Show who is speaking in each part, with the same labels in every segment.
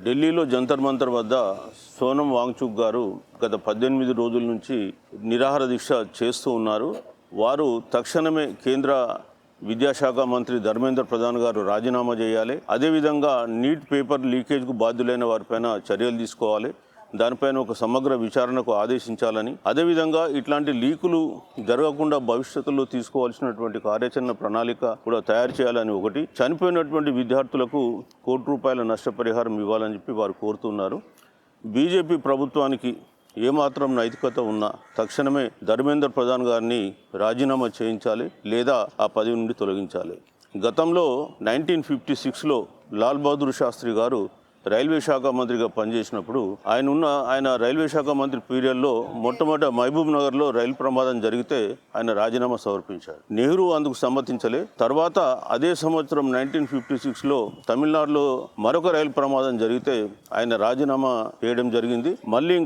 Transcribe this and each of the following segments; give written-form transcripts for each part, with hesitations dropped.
Speaker 1: ఢిల్లీలో జంతర్ మంతర్ వద్ద సోనం వాంగ్చుక్ గారు గత 18 రోజుల నుంచి నిరాహార దీక్ష చేస్తూ ఉన్నారు. వారు తక్షణమే కేంద్ర విద్యాశాఖ మంత్రి ధర్మేంద్ర ప్రధాన్ గారు రాజీనామా చేయాలి. అదేవిధంగా నీట్ పేపర్ లీకేజ్కు బాధ్యులైన వారిపైన చర్యలు తీసుకోవాలి. దానిపైన ఒక సమగ్ర విచారణకు ఆదేశించాలని, అదేవిధంగా ఇట్లాంటి లీకులు జరగకుండా భవిష్యత్తులో తీసుకోవాల్సినటువంటి కార్యాచరణ ప్రణాళిక కూడా తయారు చేయాలని, ఒకటి చనిపోయినటువంటి విద్యార్థులకు ₹1 కోటి నష్టపరిహారం ఇవ్వాలని చెప్పి వారు కోరుతున్నారు. బీజేపీ ప్రభుత్వానికి ఏమాత్రం నైతికత ఉన్నా తక్షణమే ధర్మేంద్ర ప్రధాన్ గారిని రాజీనామా చేయించాలి, లేదా ఆ పదవి నుండి తొలగించాలి. గతంలో 1956లో లాల్ బహదూర్ శాస్త్రి గారు రైల్వే శాఖ మంత్రిగా పనిచేసినప్పుడు ఆయన రైల్వే శాఖ మంత్రి పీరియడ్లో మొట్టమొదట మహబూబ్ నగర్లో రైలు ప్రమాదం జరిగితే ఆయన రాజీనామా సమర్పించారు. నెహ్రూ అందుకు సమ్మతించలే. తర్వాత అదే సంవత్సరం 1956లో తమిళనాడులో మరొక రైలు ప్రమాదం జరిగితే ఆయన రాజీనామా చేయడం జరిగింది. మళ్ళీ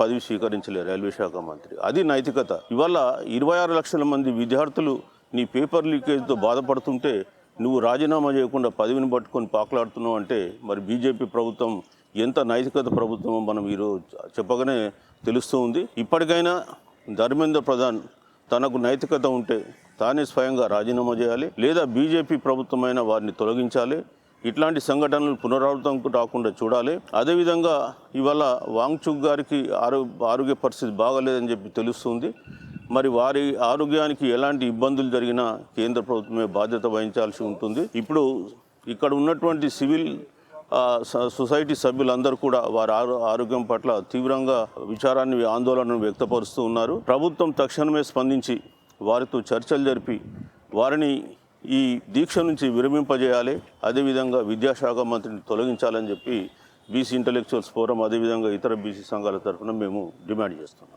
Speaker 1: పదవి స్వీకరించలే రైల్వే శాఖ మంత్రి. అది నైతికత. ఇవాళ 26 లక్షల మంది విద్యార్థులు నీ పేపర్ లీకేజ్తో బాధపడుతుంటే నువ్వు రాజీనామా చేయకుండా పదవిని పట్టుకొని పాకులాడుతున్నావు అంటే మరి బీజేపీ ప్రభుత్వం ఎంత నైతికత ప్రభుత్వమో మనం ఈరోజు చెప్పగానే తెలుస్తూ ఉంది. ఇప్పటికైనా ధర్మేంద్ర ప్రధాన్ తనకు నైతికత ఉంటే తానే స్వయంగా రాజీనామా చేయాలి, లేదా బీజేపీ ప్రభుత్వమైన వారిని తొలగించాలి. ఇట్లాంటి సంఘటనలు పునరావృతం రాకుండా చూడాలి. అదేవిధంగా ఇవాళ వాంగ్చుక్ గారికి ఆరోగ్య పరిస్థితి బాగాలేదని చెప్పి తెలుస్తుంది. మరి వారి ఆరోగ్యానికి ఎలాంటి ఇబ్బందులు జరిగినా కేంద్ర ప్రభుత్వమే బాధ్యత వహించాల్సి ఉంటుంది. ఇప్పుడు ఇక్కడ ఉన్నటువంటి సివిల్ సొసైటీ సభ్యులందరూ కూడా వారి ఆరోగ్యం పట్ల తీవ్రంగా విచారాన్ని, ఆందోళనను వ్యక్తపరుస్తూ ఉన్నారు. ప్రభుత్వం తక్షణమే స్పందించి వారితో చర్చలు జరిపి వారిని ఈ దీక్ష నుంచి విరమింపజేయాలి. అదేవిధంగా విద్యాశాఖ మంత్రిని తొలగించాలని చెప్పి బీసీ ఇంటలెక్చువల్స్ ఫోరం, అదేవిధంగా ఇతర బీసీ సంఘాల తరఫున మేము డిమాండ్ చేస్తున్నాం.